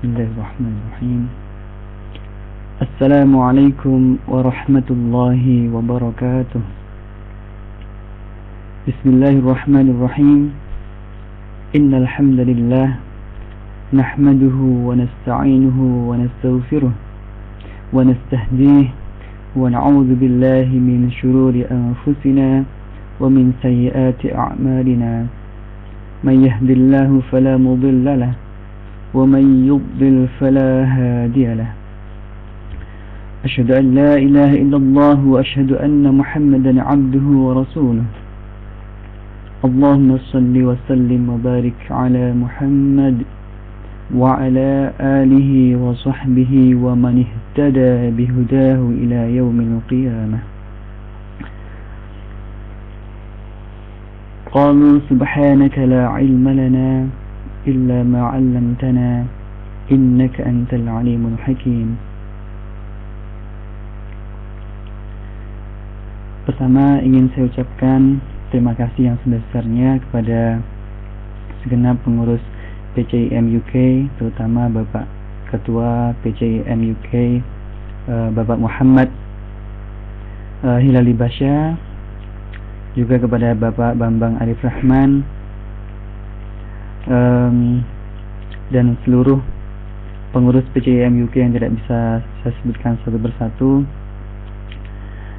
Bismillahirrahmanirrahim. Assalamualaikum warahmatullahi wabarakatuh. Bismillahirrahmanirrahim. Innal hamdalillah nahmaduhu wa nasta'inuhu wa nastaghfiruh wa nastahdiih wa na'udzu billahi min shururi anfusina wa min sayyiati a'malina. May yahdihillahu fala mudilla lahu ومن يضلل فلا هادي له أشهد أن لا إله إلا الله وأشهد أن محمدا عبده ورسوله اللهم صل وسلم وبارك على محمد وعلى آله وصحبه ومن اهتدى بهداه إلى يوم القيامة. قالوا سبحانك لا علم لنا إلا ما علمتنا إنك أنت العليم الحكيم. Pertama ingin saya ucapkan terima kasih yang sebesarnya kepada segenap pengurus PCIM UK, terutama Bapak Ketua PCIM UK Bapak Muhammad Hilali Basya, juga kepada Bapak Bambang Arif Rahman, dan seluruh pengurus PCIM UK yang tidak bisa saya sebutkan satu persatu,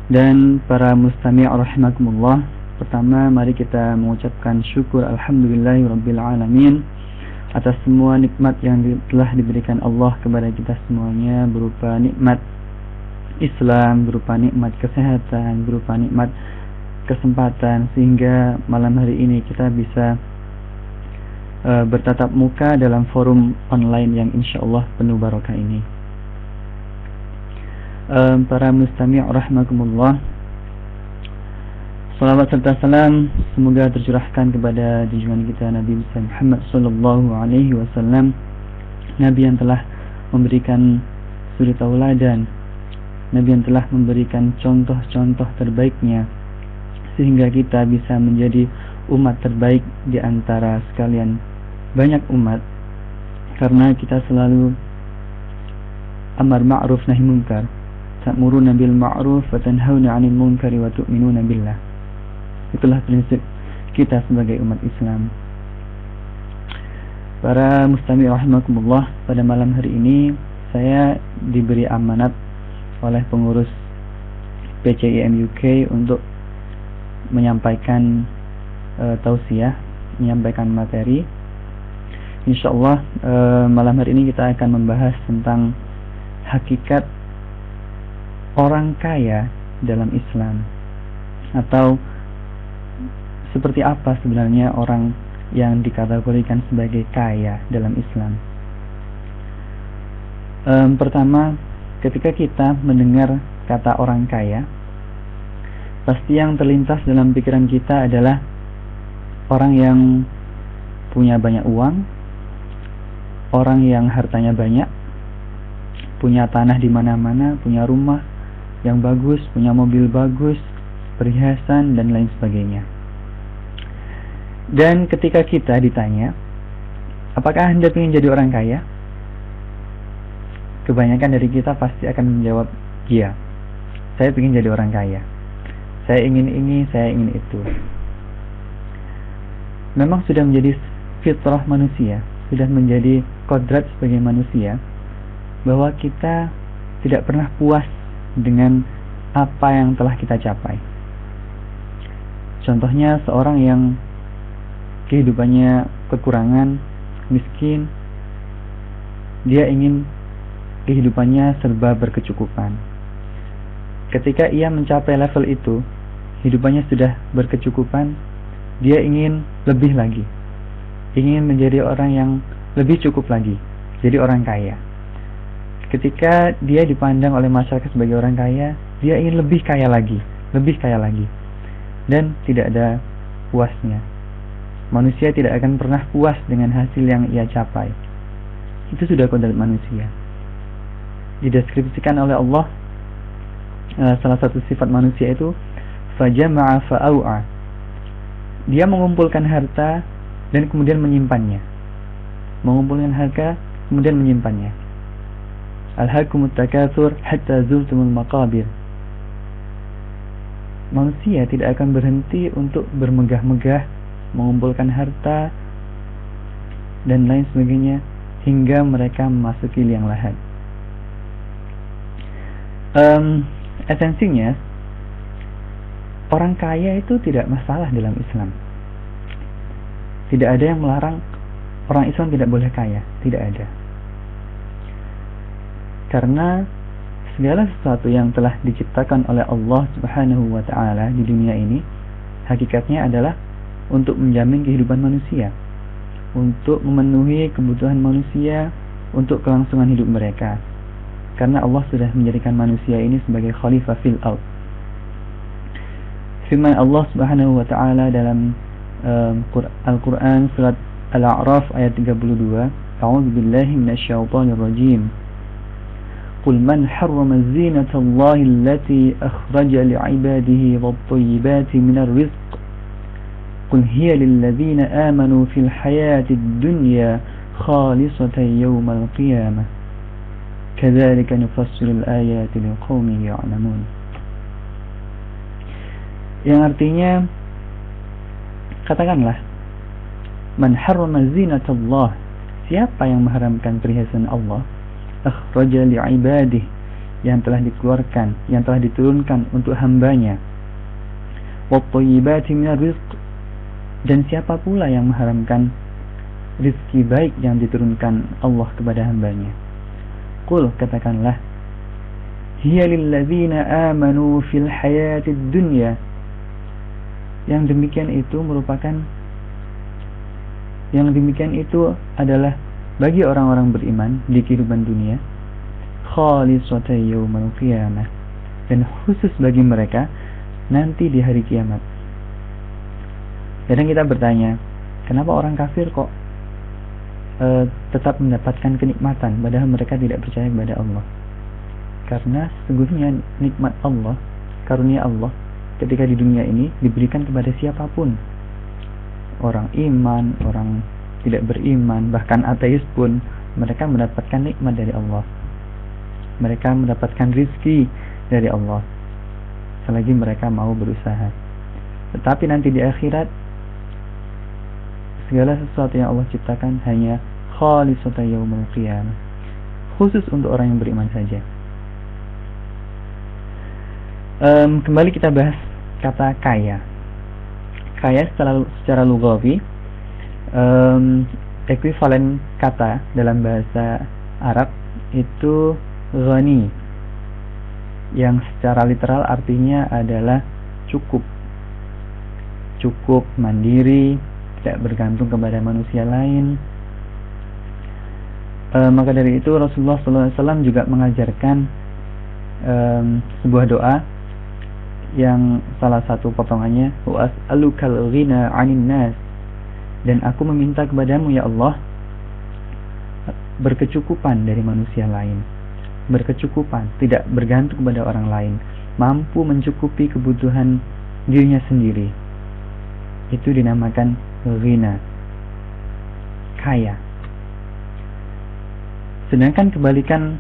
dan para mustami' rahimakumullah. Pertama, mari kita mengucapkan syukur alhamdulillahirabbil alamin atas semua nikmat yang telah diberikan Allah kepada kita semuanya, berupa nikmat Islam, berupa nikmat kesehatan, berupa nikmat kesempatan, sehingga malam hari ini kita bisa bertatap muka dalam forum online yang insyaallah penuh barokah ini. Para mustami' rahimakumullah, salawat serta salam semoga tercurahkan kepada junjungan kita Nabi Muhammad sallallahu alaihi wasallam, Nabi yang telah memberikan suri tauladan, Nabi yang telah memberikan contoh-contoh terbaiknya, sehingga kita bisa menjadi umat terbaik di antara sekalian banyak umat, karena kita selalu amar ma'ruf nahi munkar, ta'muruna bil ma'ruf wa tanhauna 'anil munkari wa tu'minuna billah. Itulah prinsip kita sebagai umat Islam. Para mustami' rahimakumullah, pada malam hari ini saya diberi amanat oleh pengurus PCIM UK untuk menyampaikan tausiah, menyampaikan materi. Insyaallah malam hari ini kita akan membahas tentang hakikat orang kaya dalam Islam, atau seperti apa sebenarnya orang yang dikategorikan sebagai kaya dalam Islam. Pertama, ketika kita mendengar kata orang kaya, pasti yang terlintas dalam pikiran kita adalah orang yang punya banyak uang, orang yang hartanya banyak, punya tanah di mana-mana, punya rumah yang bagus, punya mobil bagus, perhiasan dan lain sebagainya. Dan ketika kita ditanya, apakah Anda ingin jadi orang kaya? Kebanyakan dari kita pasti akan menjawab, iya, saya ingin jadi orang kaya. Saya ingin ini, saya ingin itu. Memang sudah menjadi fitrah manusia, sudah menjadi kodrat sebagai manusia, bahwa kita tidak pernah puas dengan apa yang telah kita capai. Contohnya seorang yang kehidupannya kekurangan, miskin, dia ingin kehidupannya serba berkecukupan. Ketika ia mencapai level itu, hidupannya sudah berkecukupan, dia ingin lebih lagi, ingin menjadi orang yang lebih cukup lagi, jadi orang kaya. Ketika dia dipandang oleh masyarakat sebagai orang kaya, dia ingin lebih kaya lagi, dan tidak ada puasnya. Manusia tidak akan pernah puas dengan hasil yang ia capai. Itu sudah kodrat manusia. Dideskripsikan oleh Allah, salah satu sifat manusia itu fajama'a fa'au'a. Dia mengumpulkan harta dan kemudian menyimpannya. Mengumpulkan harta kemudian menyimpannya. Alhaakumut takatsur hatta zurtumul maqabir. Manusia tidak akan berhenti untuk bermegah-megah, mengumpulkan harta dan lain sebagainya hingga mereka memasuki liang lahat. Esensinya, orang kaya itu tidak masalah dalam Islam. Tidak ada yang melarang orang Islam tidak boleh kaya, tidak ada. Karena segala sesuatu yang telah diciptakan oleh Allah Subhanahu wa taala di dunia ini hakikatnya adalah untuk menjamin kehidupan manusia, untuk memenuhi kebutuhan manusia, untuk kelangsungan hidup mereka. Karena Allah sudah menjadikan manusia ini sebagai khalifah fil ardh. Firman Allah Subhanahu wa taala dalam Al-Qur'an surat Al-A'raf ayat 32, A'udzu billahi minasyaitonir rajim. Qul man harrama zinata Allahi allati akhraja li'ibadihi wat-thayyibati minar rizq. Qul hiya lil ladzina amanu fil hayatid dunya khalisatan yawmal qiyamah. Kadzalika nufassilu al-ayati liqaumin ya'lamun. Yang artinya, katakanlah, man harrama zinatallah, siapa yang mengharamkan perhiasan Allah, akhraja li'ibadih, yang telah dikeluarkan, yang telah diturunkan untuk hambanya, wat-thayyibati minar rizq, dan siapa pula yang mengharamkan rizki baik yang diturunkan Allah kepada hambanya. Qul, katakanlah, hiya lilladzina amanu fil hayatid dunya, yang demikian itu adalah bagi orang-orang beriman di kehidupan dunia, khalisatan yaumal qiyamah, dan khusus bagi mereka nanti di hari kiamat. Kadang kita bertanya, kenapa orang kafir kok tetap mendapatkan kenikmatan padahal mereka tidak percaya kepada Allah? Karena sesungguhnya nikmat Allah, karunia Allah ketika di dunia ini diberikan kepada siapapun, orang iman, orang tidak beriman, bahkan ateis pun, mereka mendapatkan nikmat dari Allah, mereka mendapatkan rizki dari Allah selagi mereka mau berusaha. Tetapi nanti di akhirat segala sesuatu yang Allah ciptakan hanya khalisatan yaumul qiyamah, khusus untuk orang yang beriman saja. Kembali kita bahas kata kaya. Kaya secara lugawi, ekuivalen kata dalam bahasa Arab itu ghani, yang secara literal artinya adalah cukup, mandiri, tidak bergantung kepada manusia lain. Maka dari itu Rasulullah SAW juga mengajarkan sebuah doa yang salah satu potongannya, wa as'alukal ghina 'anin nas, dan aku meminta kepadamu ya Allah berkecukupan dari manusia lain, berkecukupan, tidak bergantung kepada orang lain, mampu mencukupi kebutuhan dirinya sendiri. Itu dinamakan ghina, kaya. Sedangkan kebalikan,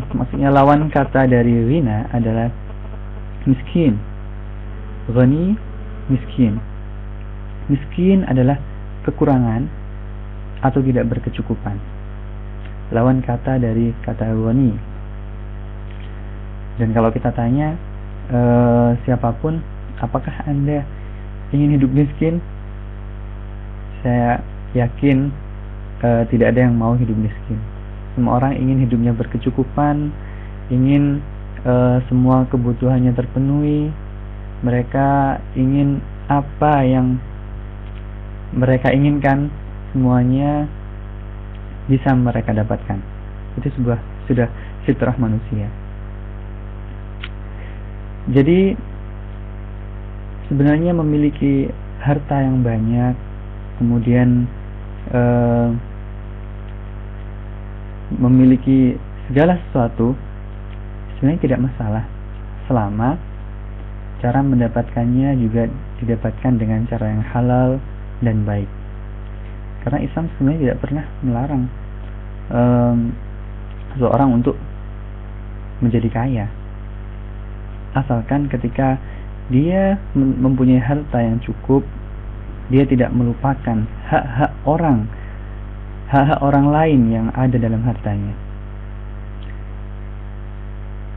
maksudnya lawan kata dari ghina adalah miskin. Ghani, miskin. Miskin adalah kekurangan atau tidak berkecukupan. Lawan kata dari kata ghani. Dan kalau kita tanya siapapun, apakah Anda ingin hidup miskin? Saya yakin tidak ada yang mau hidup miskin. Semua orang ingin hidupnya berkecukupan, ingin semua kebutuhannya terpenuhi. Mereka ingin apa yang mereka inginkan, semuanya bisa mereka dapatkan. Itu sudah fitrah manusia. Jadi sebenarnya memiliki harta yang banyak, kemudian memiliki segala sesuatu sebenarnya tidak masalah, selama cara mendapatkannya juga didapatkan dengan cara yang halal dan baik. Karena Islam sebenarnya tidak pernah melarang seseorang untuk menjadi kaya, asalkan ketika dia mempunyai harta yang cukup, dia tidak melupakan hak-hak orang lain yang ada dalam hartanya.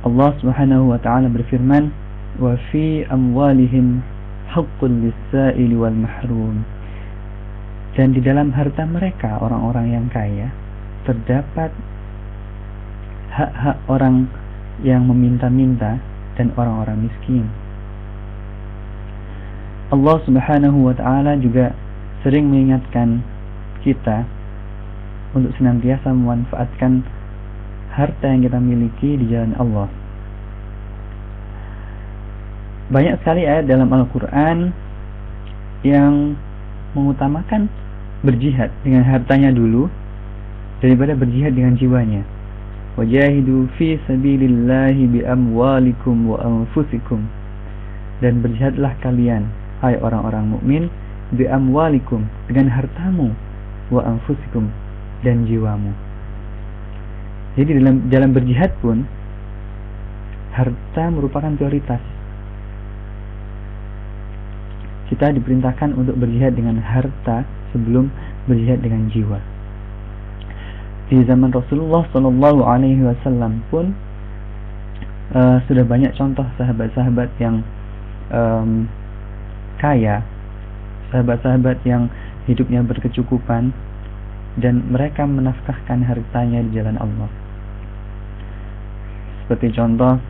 Allah Subhanahu wa taala berfirman, "Wa fi amwalihim haqqul lis-sa'ili wal mahrum." Dan di dalam harta mereka, orang-orang yang kaya, terdapat hak-hak orang yang meminta-minta dan orang-orang miskin. Allah Subhanahu wa taala juga sering mengingatkan kita untuk senantiasa memanfaatkan harta yang kita miliki di jalan Allah. Banyak sekali ayat dalam Al-Quran yang mengutamakan berjihad dengan hartanya dulu daripada berjihad dengan jiwanya. Wajahidu fi sabilillahi bi amwalikum wa anfusikum. Dan berjihadlah kalian, hai orang-orang mukmin, bi amwalikum, dengan hartamu, wa anfusikum, dan jiwamu. Jadi dalam berjihad pun harta merupakan prioritas. Kita diperintahkan untuk berjihad dengan harta sebelum berjihad dengan jiwa. Di zaman Rasulullah SAW pun sudah banyak contoh sahabat-sahabat yang kaya, sahabat-sahabat yang hidupnya berkecukupan, dan mereka menafkahkan hartanya di jalan Allah. Seperti contoh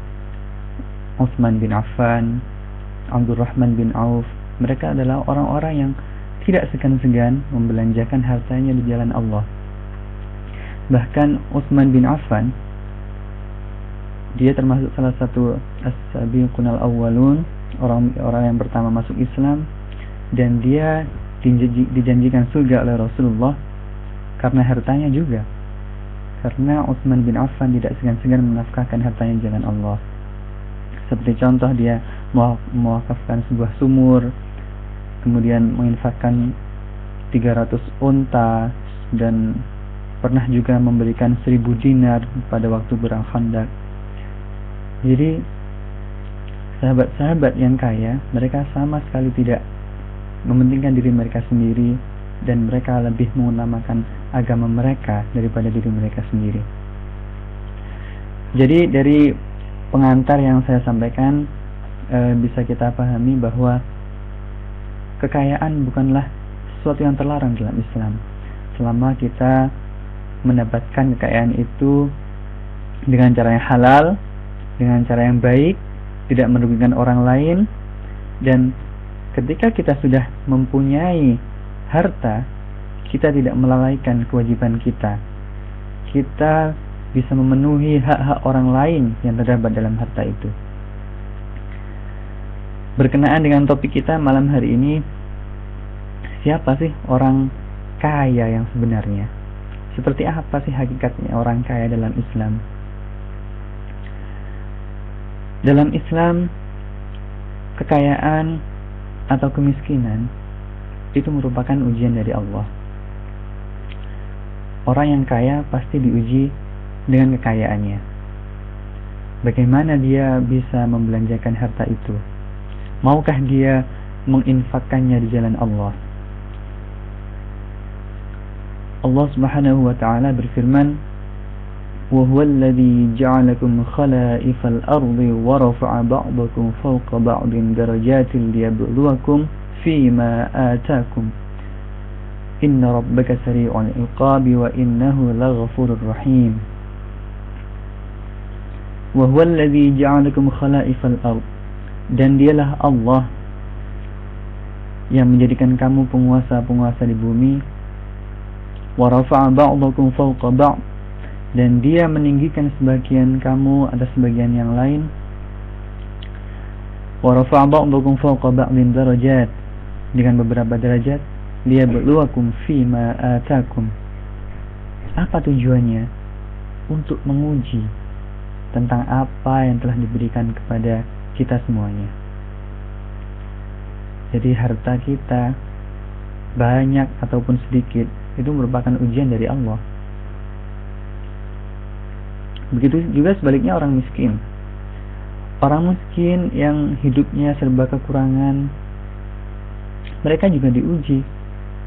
Utsman bin Affan, Abdurrahman bin Auf. Mereka adalah orang-orang yang tidak segan-segan membelanjakan hartanya di jalan Allah. Bahkan Utsman bin Affan, dia termasuk salah satu as-sabiqunal awwalun, orang yang pertama masuk Islam, dan dia dijanjikan surga oleh Rasulullah karena hartanya juga. Karena Utsman bin Affan tidak segan-segan menafkahkan hartanya di jalan Allah. Seperti contoh, dia mewakafkan sebuah sumur, kemudian menginfakkan 300 unta, dan pernah juga memberikan 1000 dinar pada waktu perang Khandaq. Jadi sahabat-sahabat yang kaya, mereka sama sekali tidak mementingkan diri mereka sendiri, dan mereka lebih mengutamakan agama mereka daripada diri mereka sendiri. Jadi dari pengantar yang saya sampaikan, bisa kita pahami bahwa kekayaan bukanlah sesuatu yang terlarang dalam Islam, selama kita mendapatkan kekayaan itu dengan cara yang halal, dengan cara yang baik, tidak merugikan orang lain. Dan ketika kita sudah mempunyai harta, kita tidak melalaikan kewajiban kita. Kita bisa memenuhi hak-hak orang lain yang terdapat dalam harta itu. Berkenaan dengan topik kita malam hari ini, siapa sih orang kaya yang sebenarnya? Seperti apa sih hakikatnya orang kaya dalam Islam? Dalam Islam, kekayaan atau kemiskinan itu merupakan ujian dari Allah. Orang yang kaya pasti diuji dengan kekayaannya. Bagaimana dia bisa membelanjakan harta itu? Maukah dia menginfakkannya di jalan Allah? Allah Subhanahu wa taala berfirman, "Wa huwa alladhi ja'alakum khala'ifal ardi wa rafa'a ba'dakum fawqa ba'din darajatin liyabluwakum fima ataakum. Inna rabbaka sari'ul iqabi wa innahu laghafurur rahim." Wa huwa alladhi ja'alakum khala'ifal ard. Dan dialah Allah yang menjadikan kamu penguasa-penguasa di bumi. Wa rafa'a ba'dakum fawqa ba'd. Dan dia meninggikan sebagian kamu atas sebagian yang lain. Wa rafa'a ba'dakum fawqa ba'din darajat. Dengan beberapa derajat. Liyabluwakum fima ataakum. Apa tujuannya? Untuk menguji tentang apa yang telah diberikan kepada kita semuanya. Jadi harta kita, banyak ataupun sedikit, itu merupakan ujian dari Allah. Begitu juga sebaliknya orang miskin. Orang miskin yang hidupnya serba kekurangan, mereka juga diuji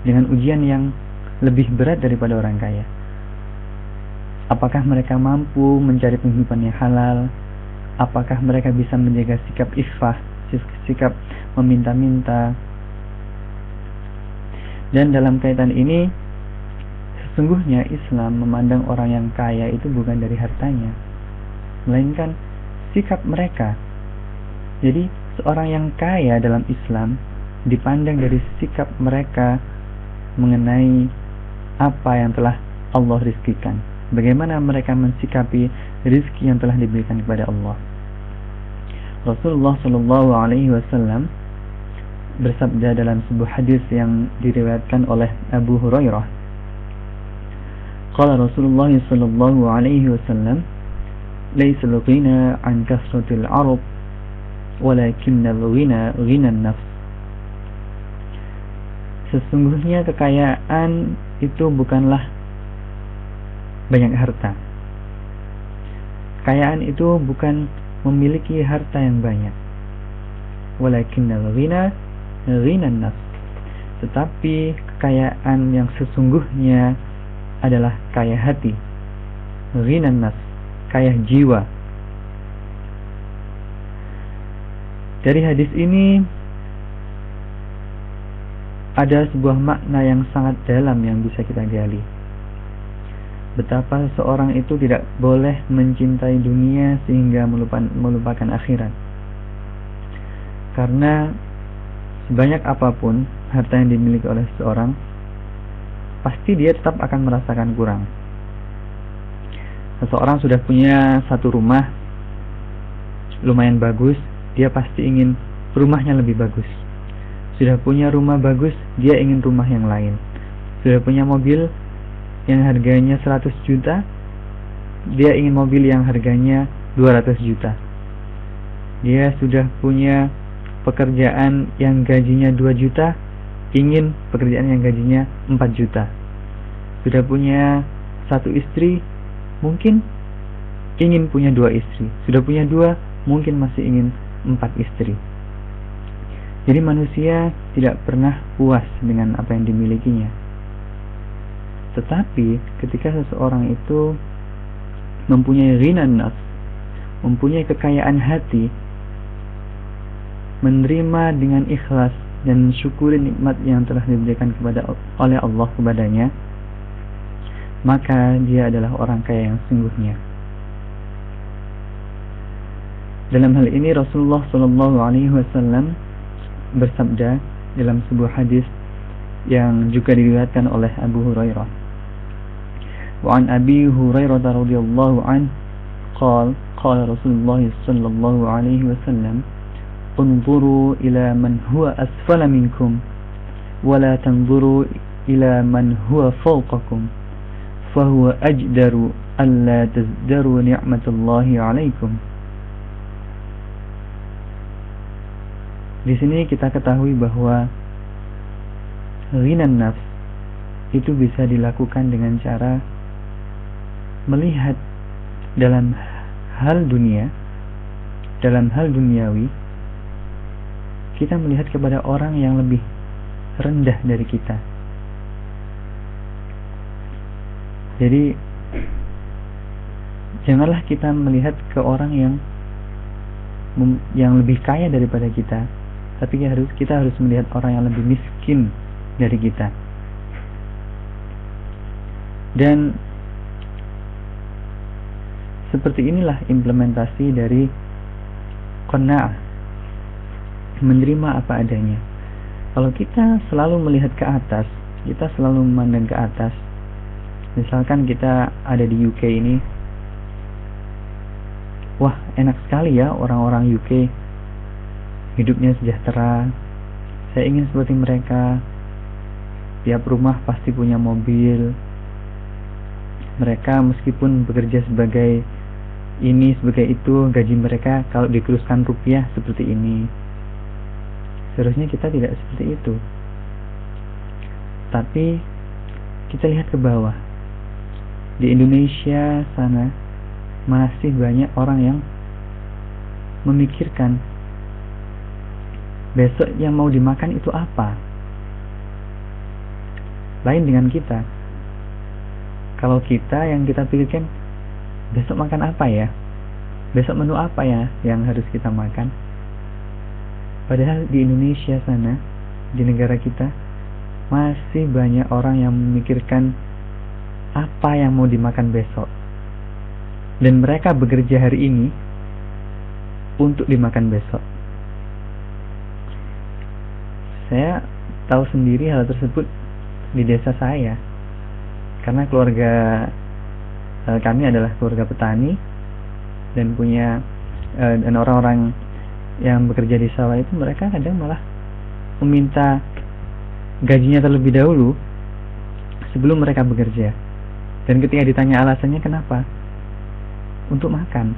dengan ujian yang lebih berat daripada orang kaya. Apakah mereka mampu mencari penghidupan yang halal? Apakah mereka bisa menjaga sikap iffah, sikap meminta-minta? Dan dalam kaitan ini, sesungguhnya Islam memandang orang yang kaya itu bukan dari hartanya, melainkan sikap mereka. Jadi seorang yang kaya dalam Islam dipandang dari sikap mereka mengenai apa yang telah Allah rizkikan, bagaimana mereka mensikapi rizki yang telah diberikan kepada Allah. Rasulullah Shallallahu Alaihi Wasallam bersabda dalam sebuah hadis yang diriwayatkan oleh Abu Hurairah. Qala Rasulullah Shallallahu Alaihi Wasallam, "Laisa al-ghina an kasratil 'arab, walakinna al-ghina ghina an-nafs." Sesungguhnya kekayaan itu bukanlah banyak harta. Kekayaan itu bukan memiliki harta yang banyak. Walakinna al-ghina ghina an-nafs. Tetapi kekayaan yang sesungguhnya adalah kaya hati. Ghina an-nafs, kaya jiwa. Dari hadis ini ada sebuah makna yang sangat dalam yang bisa kita gali. Betapa seorang itu tidak boleh mencintai dunia sehingga melupakan akhirat. Karena sebanyak apapun harta yang dimiliki oleh seseorang, pasti dia tetap akan merasakan kurang. Seseorang sudah punya satu rumah lumayan bagus, dia pasti ingin rumahnya lebih bagus. Sudah punya rumah bagus, dia ingin rumah yang lain. Sudah punya mobil yang harganya 100 juta, dia ingin mobil yang harganya 200 juta. Dia sudah punya pekerjaan yang gajinya 2 juta, ingin pekerjaan yang gajinya 4 juta. Sudah punya satu istri, mungkin ingin punya 2 istri. Sudah punya 2, mungkin masih ingin 4 istri. Jadi manusia tidak pernah puas dengan apa yang dimilikinya. Tetapi ketika seseorang itu mempunyai ghinan nafs, mempunyai kekayaan hati, menerima dengan ikhlas dan mensyukuri nikmat yang telah diberikan oleh Allah kepadanya, maka dia adalah orang kaya yang sesungguhnya. Dalam hal ini Rasulullah SAW bersabda dalam sebuah hadis yang juga diriwayatkan oleh Abu Hurairah. Wa an Abi Hurairah radhiyallahu an qala Rasulullah sallallahu alaihi wasallam, "Unzuru ila man huwa asfala minkum wa la tanzuru ila man huwa fawqakum, fa huwa ajdaru alla tazdaru ni'matallahi 'alaikum." Di sini kita ketahui bahwa ghinan nafs itu bisa dilakukan dengan cara melihat dalam hal dunia, dalam hal duniawi, kita melihat kepada orang yang lebih rendah dari kita. Jadi janganlah kita melihat ke orang yang lebih kaya daripada kita, tapi kita harus melihat orang yang lebih miskin dari kita. Dan seperti inilah implementasi dari qanaah, menerima apa adanya. Kalau kita selalu melihat ke atas, kita selalu memandang ke atas. Misalkan kita ada di UK ini, wah enak sekali ya orang-orang UK, hidupnya sejahtera, saya ingin seperti mereka. Tiap rumah pasti punya mobil. Mereka meskipun bekerja sebagai ini, sebagai itu, gaji mereka kalau dikuruskan rupiah seperti ini. Seharusnya kita tidak seperti itu. Tapi kita lihat ke bawah. Di Indonesia sana masih banyak orang yang memikirkan besok yang mau dimakan itu apa. Lain dengan kita. Kalau kita yang kita pikirkan, besok makan apa ya? Besok menu apa ya yang harus kita makan? Padahal di Indonesia sana, di negara kita, masih banyak orang yang memikirkan apa yang mau dimakan besok. Dan mereka bekerja hari ini untuk dimakan besok. Saya tahu sendiri hal tersebut di desa saya. Karena keluarga kami adalah keluarga petani dan punya dan orang-orang yang bekerja di sawah itu mereka kadang malah meminta gajinya terlebih dahulu sebelum mereka bekerja. Dan ketika ditanya alasannya kenapa? Untuk makan.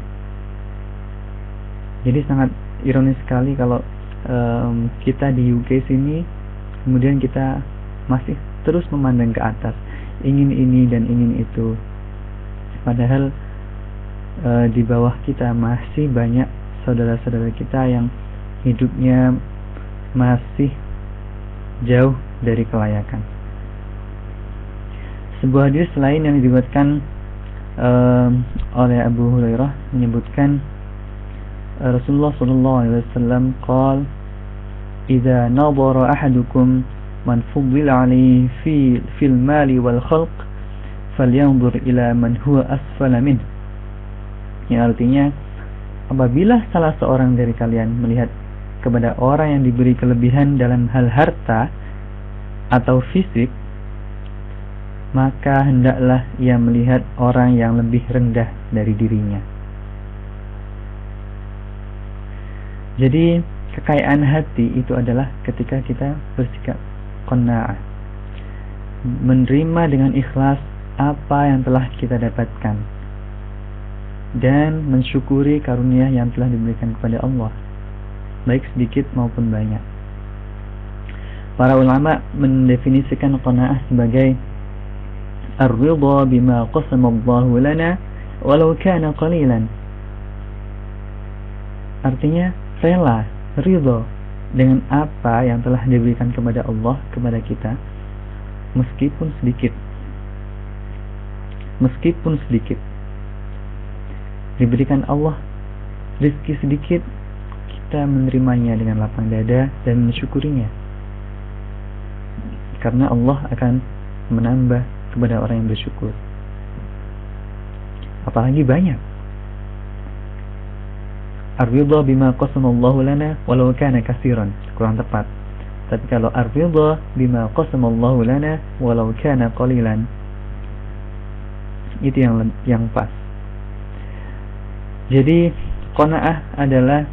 Jadi sangat ironis sekali kalau kita di UK sini kemudian kita masih terus memandang ke atas, ingin ini dan ingin itu, padahal di bawah kita masih banyak saudara-saudara kita yang hidupnya masih jauh dari kelayakan. Sebuah hadis lain yang diriwayatkan oleh Abu Hurairah menyebutkan Rasulullah SAW qala idza nadhara ahadukum man fuddila alaihi fil mali wal khalq falyanzur ila man huwa asfala min. Yang artinya, apabila salah seorang dari kalian melihat kepada orang yang diberi kelebihan dalam hal harta atau fisik, maka hendaklah ia melihat orang yang lebih rendah dari dirinya. Jadi kekayaan hati itu adalah ketika kita bersikap qanaah, menerima dengan ikhlas apa yang telah kita dapatkan dan mensyukuri karunia yang telah diberikan kepada Allah, baik sedikit maupun banyak. Para ulama mendefinisikan qanaah sebagai ar-ridha bima qasama Allahu lana walau kana qalilan. Artinya rela, ridha dengan apa yang telah diberikan kepada Allah kepada kita, meskipun sedikit. Meskipun sedikit diberikan Allah rezeki sedikit, kita menerimanya dengan lapang dada dan mensyukurinya, karena Allah akan menambah kepada orang yang bersyukur. Apalagi banyak. Ar-ridha bima qasama Allahu lana walau kana katsiran, kurang tepat. Tapi kalau ar-ridha bima qasama Allahu lana walau kana qalilan, itu yang pas. Jadi qanaah adalah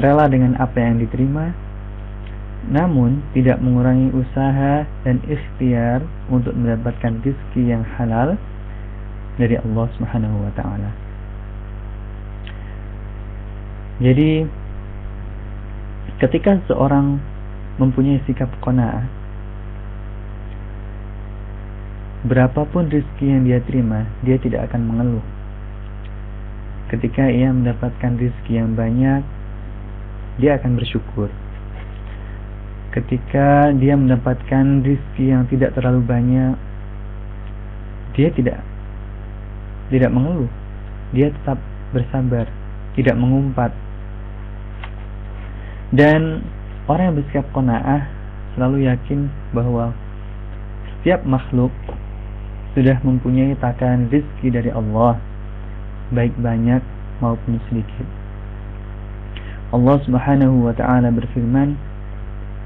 rela dengan apa yang diterima, namun tidak mengurangi usaha dan ikhtiar untuk mendapatkan rezeki yang halal dari Allah Subhanahu wa taala. Jadi ketika seorang mempunyai sikap qanaah, berapapun rezeki yang dia terima, dia tidak akan mengeluh. Ketika ia mendapatkan rezeki yang banyak, dia akan bersyukur. Ketika dia mendapatkan rezeki yang tidak terlalu banyak, dia tidak mengeluh. Dia tetap bersabar, tidak mengumpat. Dan orang yang bersikap qanaah selalu yakin bahwa setiap makhluk sudah mempunyai takaran rezeki dari Allah, baik banyak maupun sedikit. Allah Subhanahu wa taala berfirman,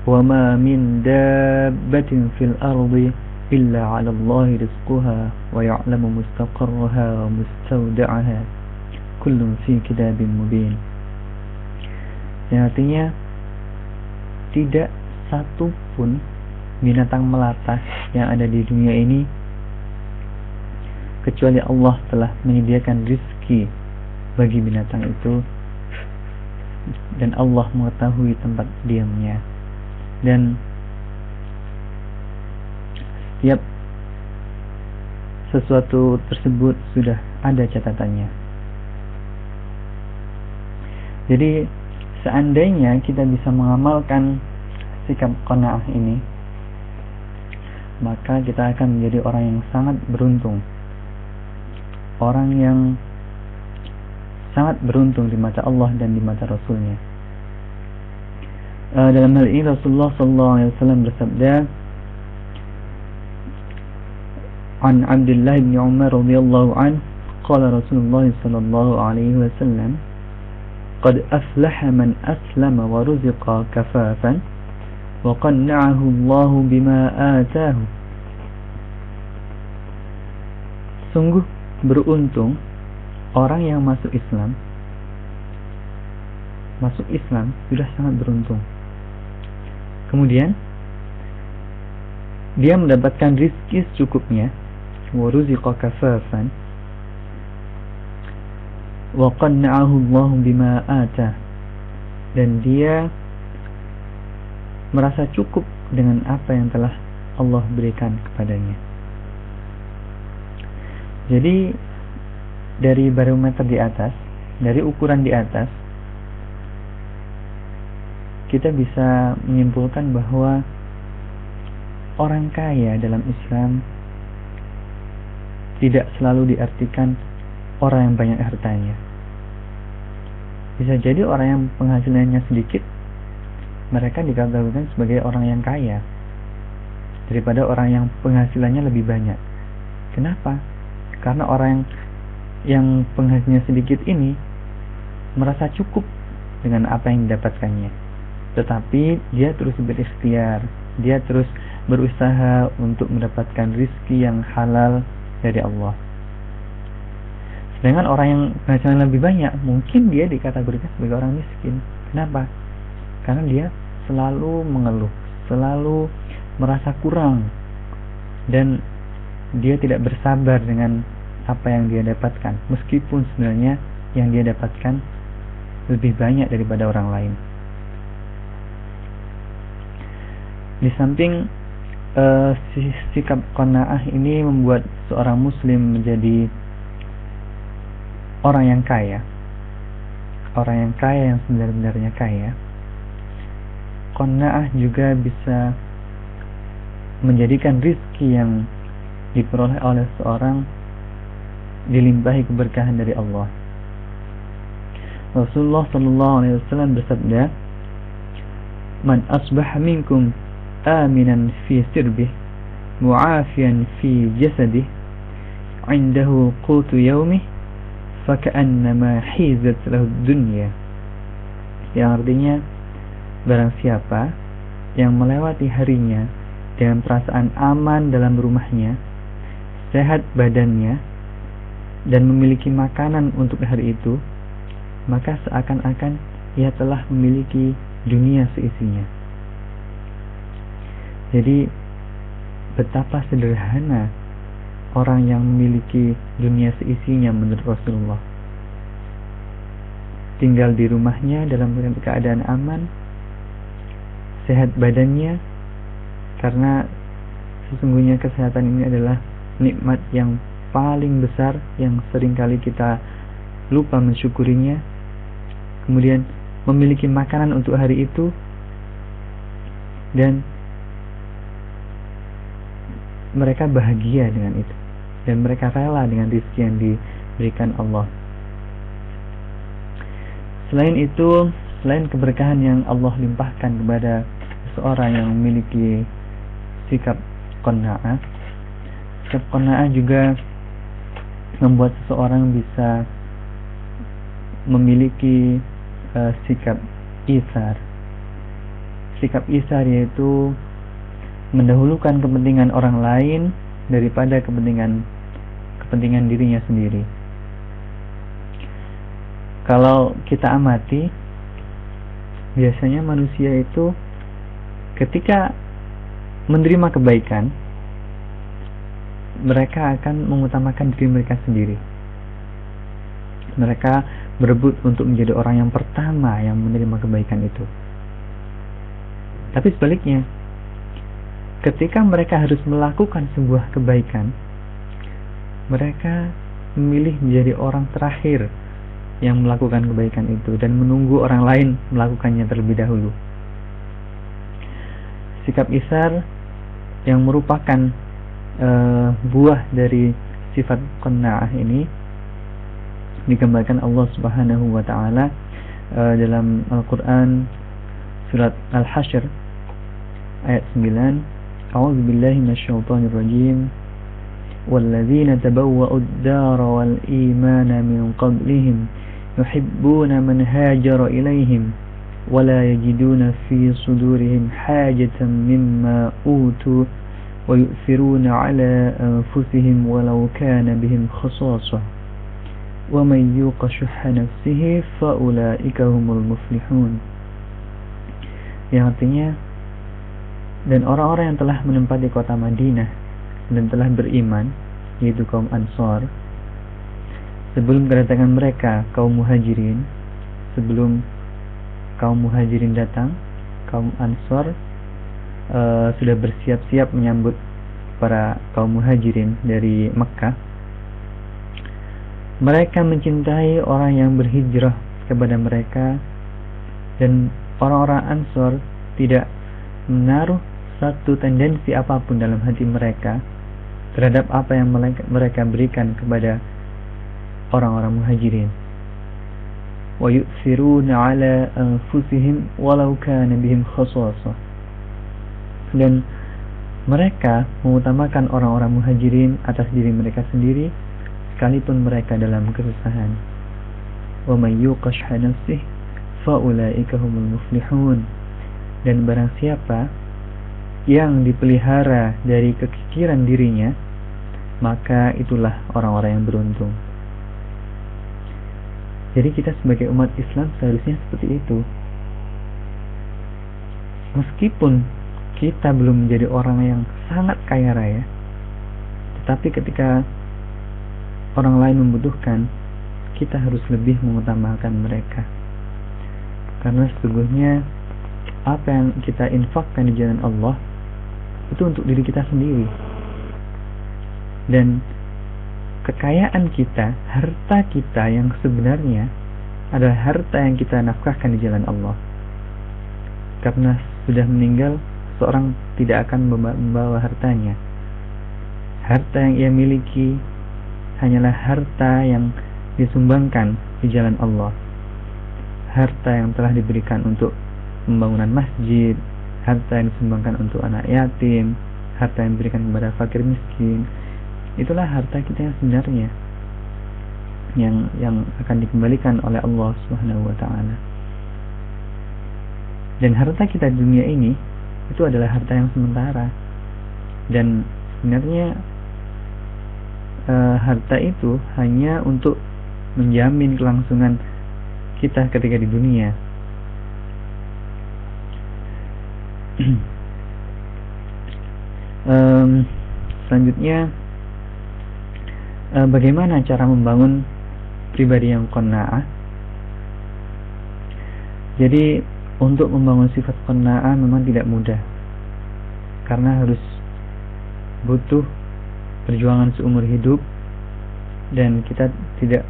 "Wa ma min dabbatin fil ardi illa 'ala Allahi rizquha wa ya'lamu mustaqarraha wa mustawda'aha kullun fi kitabin mubin." Yang artinya tidak satu pun binatang melata yang ada di dunia ini kecuali Allah telah menyediakan rizki bagi binatang itu, dan Allah mengetahui tempat diamnya, dan setiap sesuatu tersebut sudah ada catatannya. Jadi seandainya kita bisa mengamalkan sikap qanaah ini, maka kita akan menjadi orang yang sangat beruntung, orang yang sangat beruntung di mata Allah dan di mata Rasulnya. Dalam hal ini Rasulullah SAW bersabda, "An Abdullah bin Umar radhiyallahu anhu, qala Rasulullah sallallahu alaihi wasallam, qad aflaha man aslama wa ruziqa kafafan wa qanna'ahu Allah bima ataahu." Sungguh beruntung orang yang masuk Islam sudah sangat beruntung. Kemudian dia mendapatkan rizki secukupnya, wa ruziqa kafafan wa qanna'ahu Allah bima atah, dan dia merasa cukup dengan apa yang telah Allah berikan kepadanya. Jadi dari barometer di atas, dari ukuran di atas, kita bisa menyimpulkan bahwa orang kaya dalam Islam tidak selalu diartikan orang yang banyak hartanya. Bisa jadi orang yang penghasilannya sedikit, mereka dikategorikan sebagai orang yang kaya daripada orang yang penghasilannya lebih banyak. Kenapa? Karena orang yang penghasilannya sedikit ini merasa cukup dengan apa yang didapatkannya, tetapi dia terus berikhtiar, dia terus berusaha untuk mendapatkan rizki yang halal dari Allah. Sedangkan orang yang penghasilan lebih banyak, mungkin dia dikategorikan sebagai orang miskin. Kenapa? Karena dia selalu mengeluh, selalu merasa kurang, dan dia tidak bersabar dengan apa yang dia dapatkan, meskipun sebenarnya yang dia dapatkan lebih banyak daripada orang lain. Di samping sikap qanaah ini membuat seorang muslim menjadi orang yang kaya yang sebenarnya kaya. Qanaah juga bisa menjadikan rizki yang diperoleh oleh seorang dilimpahi keberkahan dari Allah. Rasulullah SAW bersabda, "Man asbaha minkum aminan fi sirbih, mu'afiyan fi jasadih, indahu qutu yawmih, faka'annama hizat lahu dunya." Yang artinya, barang siapa yang melewati harinya dengan perasaan aman dalam rumahnya, sehat badannya, dan memiliki makanan untuk hari itu, maka seakan-akan ia telah memiliki dunia seisinya. Jadi betapa sederhana orang yang memiliki dunia seisinya menurut Rasulullah. Tinggal di rumahnya dalam keadaan aman, sehat badannya, karena sesungguhnya kesehatan ini adalah nikmat yang paling besar yang seringkali kita lupa mensyukurinya. Kemudian memiliki makanan untuk hari itu, dan mereka bahagia dengan itu, dan mereka rela dengan rezeki yang diberikan Allah. Selain itu, selain keberkahan yang Allah limpahkan kepada seorang yang memiliki sikap qanaah, sikap qanaah juga membuat seseorang bisa memiliki sikap isar. Sikap isar yaitu mendahulukan kepentingan orang lain daripada kepentingan dirinya sendiri. Kalau kita amati, biasanya manusia itu ketika menerima kebaikan, mereka akan mengutamakan diri mereka sendiri. Mereka berebut untuk menjadi orang yang pertama yang menerima kebaikan itu. Tapi sebaliknya, ketika mereka harus melakukan sebuah kebaikan, mereka memilih menjadi orang terakhir yang melakukan kebaikan itu dan menunggu orang lain melakukannya terlebih dahulu. Sikap isar yang merupakan buah dari sifat qanaah ini digambarkan Allah Subhanahu wa taala dalam Al-Qur'an surat Al-Hasyr ayat 9. A'udzu billahi minasyaitonir rajim. Walladzina tabawwa'u ad-dara wal imana min qablihim yuhibbuna man hajara ilaihim ولا يجدون في صدورهم حاجة مما أوتوا ويؤثرون على أنفسهم ولو كان بهم خصاصة ومن يوق شح نفسه فأولئك هم المفلحون. Yang artinya, dan orang-orang yang telah menempati kota Madinah dan telah beriman, yaitu kaum Ansar, sebelum kedatangan mereka kaum Muhajirin, sebelum kaum Muhajirin datang, kaum Ansar sudah bersiap-siap menyambut para kaum Muhajirin dari Mekah. Mereka mencintai orang yang berhijrah kepada mereka, dan orang-orang Ansar tidak menaruh satu tendensi apapun dalam hati mereka terhadap apa yang mereka berikan kepada orang-orang Muhajirin. وَيُؤْثِرُونَ عَلَى أَنفُسِهِمْ وَلَوْ كَانَ بِهِمْ خَصَاصَةٌ. Dan mereka mengutamakan orang-orang Muhajirin atas diri mereka sendiri sekalipun mereka dalam kesusahan. وَمَنْ يُوقَ شُحَّ نَفْسِهِ فَأُولَئِكَ هُمُ الْمُفْلِحُونَ. Dan barang siapa yang dipelihara dari kekikiran dirinya, maka itulah orang-orang yang beruntung. Jadi kita sebagai umat Islam seharusnya seperti itu. Meskipun kita belum menjadi orang yang sangat kaya raya, tetapi ketika orang lain membutuhkan, kita harus lebih mengutamakan mereka. Karena sesungguhnya apa yang kita infakkan di jalan Allah itu untuk diri kita sendiri. Dan kekayaan kita, harta kita yang sebenarnya adalah harta yang kita nafkahkan di jalan Allah. Karena sudah meninggal, seorang tidak akan membawa hartanya. Harta yang ia miliki hanyalah harta yang disumbangkan di jalan Allah. Harta yang telah diberikan untuk pembangunan masjid, harta yang disumbangkan untuk anak yatim, harta yang diberikan kepada fakir miskin. Itulah harta kita yang sebenarnya, yang akan dikembalikan oleh Allah Subhanahu wa taala. Dan harta kita di dunia ini itu adalah harta yang sementara. Dan sebenarnya harta itu hanya untuk menjamin kelangsungan kita ketika di dunia. Selanjutnya, bagaimana cara membangun pribadi yang qanaah? Jadi untuk membangun sifat qanaah memang tidak mudah, karena harus butuh perjuangan seumur hidup, dan kita tidak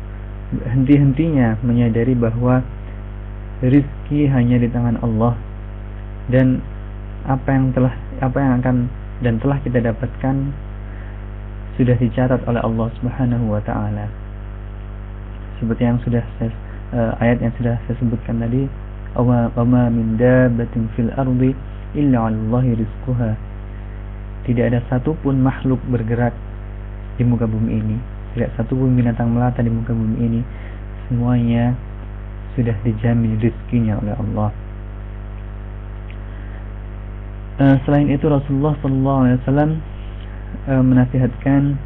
henti-hentinya menyadari bahwa rizki hanya di tangan Allah, dan apa yang akan dan telah kita dapatkan sudah dicatat oleh Allah Subhanahu wa taala. Seperti yang sudah ayat yang sudah saya sebutkan tadi, wa ma min dabbatin fil ardi illa 'alallahi rizquha. Tidak ada satupun makhluk bergerak di muka bumi ini, tidak satupun binatang melata di muka bumi ini, semuanya sudah dijamin rezekinya oleh Allah. Selain itu Rasulullah SAW menasihatkan,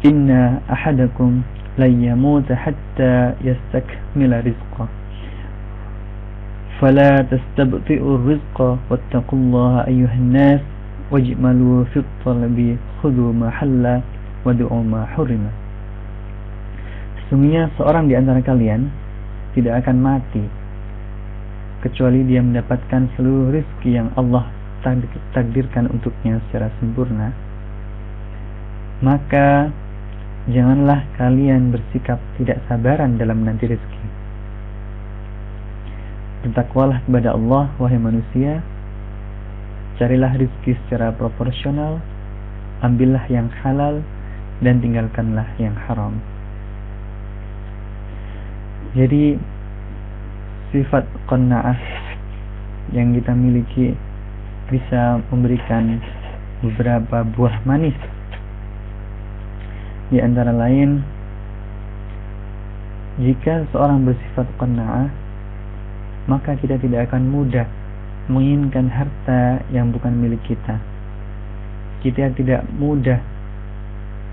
inna ahadakum la yamut hatta yastakmila rizqah fala tastabti'u rizqa wattaqullaha ayyuhan nas wajmalu fit talabi khudhu ma halla wad'u ma hurima. Sesungguhnya seorang di antara kalian tidak akan mati kecuali dia mendapatkan seluruh rezeki yang Allah takdirkan untuknya secara sempurna. Maka Janganlah kalian bersikap tidak sabaran dalam menanti rezeki. Bertakwalah kepada Allah, wahai manusia. Carilah rezeki secara proporsional, ambillah yang halal, dan tinggalkanlah yang haram. Jadi sifat qanaah yang kita miliki bisa memberikan beberapa buah manis. Di antara lain, jika seorang bersifat qanaah, maka kita tidak akan mudah menginginkan harta yang bukan milik kita. Kita tidak mudah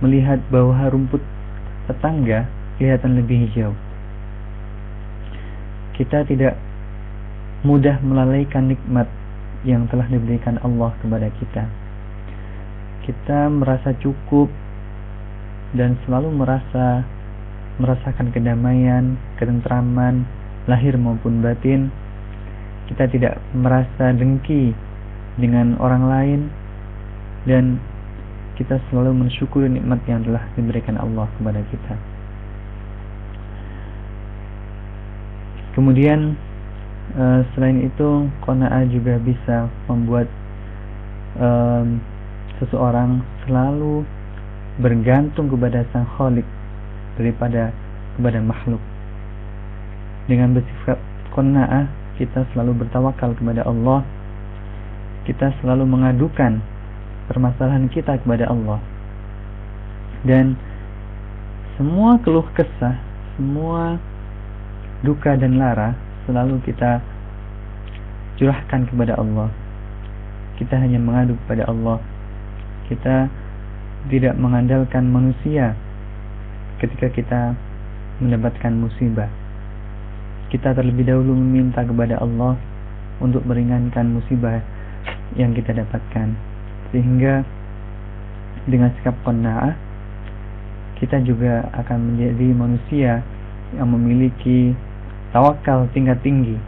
melihat bahwa rumput tetangga kelihatan lebih hijau. Kita tidak mudah melalaikan nikmat yang telah diberikan Allah kepada kita. Kita merasa cukup dan selalu merasakan kedamaian, ketentraman, lahir maupun batin. Kita tidak merasa dengki dengan orang lain, dan kita selalu mensyukuri nikmat yang telah diberikan Allah kepada kita. Kemudian selain itu, qanaah juga bisa membuat seseorang selalu bergantung kepada Sang Khalik daripada kepada makhluk. Dengan bersifat qanaah, kita selalu bertawakal kepada Allah. Kita selalu mengadukan permasalahan kita kepada Allah. Dan semua keluh kesah, semua duka dan lara selalu kita curahkan kepada Allah. Kita hanya mengadu kepada Allah. Kita tidak mengandalkan manusia ketika kita mendapatkan musibah. Kita terlebih dahulu meminta kepada Allah untuk meringankan musibah yang kita dapatkan. Sehingga dengan sikap qanaah, kita juga akan menjadi manusia yang memiliki tawakal tingkat tinggi.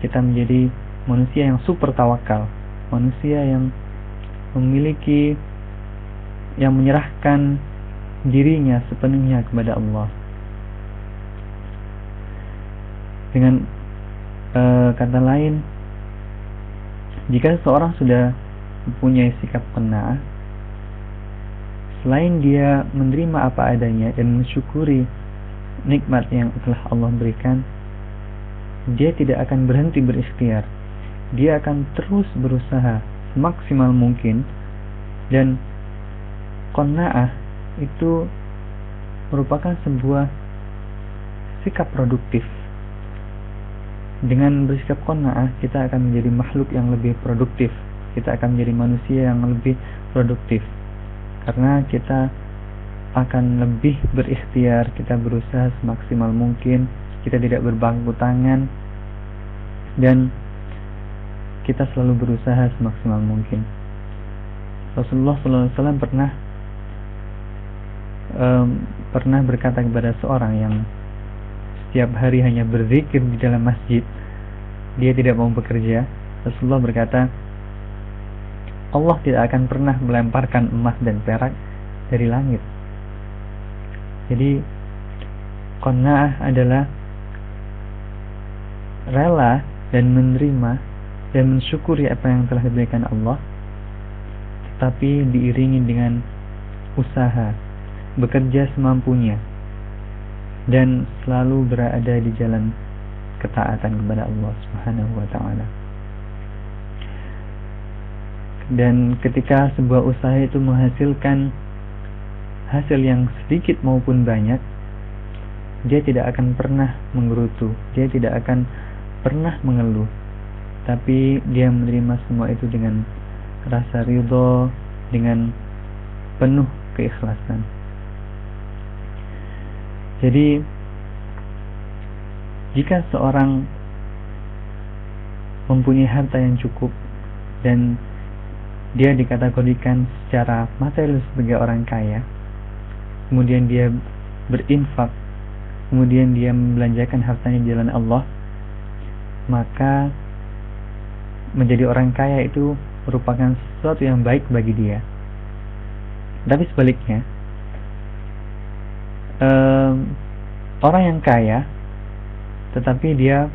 Kita menjadi manusia yang super tawakal, manusia yang memiliki, yang menyerahkan dirinya sepenuhnya kepada Allah. Dengan kata lain, jika seseorang sudah mempunyai sikap qanaah, selain dia menerima apa adanya dan mensyukuri nikmat yang telah Allah berikan, dia tidak akan berhenti berikhtiar. Dia akan terus berusaha semaksimal mungkin. Dan qanaah itu merupakan sebuah sikap produktif. Dengan bersikap qanaah, kita akan menjadi makhluk yang lebih produktif. Kita akan menjadi manusia yang lebih produktif, karena kita akan lebih berikhtiar. Kita berusaha semaksimal mungkin. Kita tidak berbangku tangan, dan kita selalu berusaha semaksimal mungkin. Rasulullah SAW pernah berkata kepada seorang yang setiap hari hanya berzikir di dalam masjid, dia tidak mau bekerja. Rasulullah berkata, Allah tidak akan pernah melemparkan emas dan perak dari langit. Jadi qanaah adalah rela dan menerima dan mensyukuri apa yang telah diberikan Allah, tetapi diiringi dengan usaha, bekerja semampunya, dan selalu berada di jalan ketaatan kepada Allah Subhanahu wa ta'ala. Dan ketika sebuah usaha itu menghasilkan hasil yang sedikit maupun banyak, dia tidak akan pernah menggerutu, dia tidak akan pernah mengeluh, tapi dia menerima semua itu dengan rasa ridho, dengan penuh keikhlasan. Jadi jika seorang mempunyai harta yang cukup dan dia dikategorikan secara material sebagai orang kaya, kemudian dia berinfak, kemudian dia membelanjakan hartanya di jalan Allah, maka menjadi orang kaya itu merupakan sesuatu yang baik bagi dia. Tapi sebaliknya, orang yang kaya tetapi dia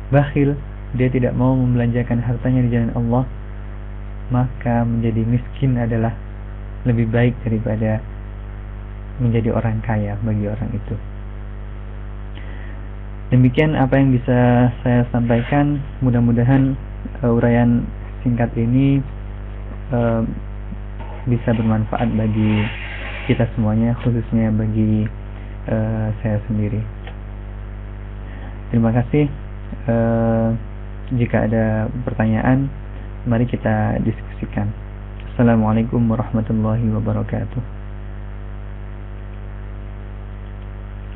bakhil, dia tidak mau membelanjakan hartanya di jalan Allah, maka menjadi miskin adalah lebih baik daripada menjadi orang kaya bagi orang itu. Demikian apa yang bisa saya sampaikan. Mudah-mudahan uraian singkat ini bisa bermanfaat bagi kita semuanya, khususnya bagi saya sendiri. Terima kasih. Jika ada pertanyaan, mari kita diskusikan. Assalamualaikum warahmatullahi wabarakatuh.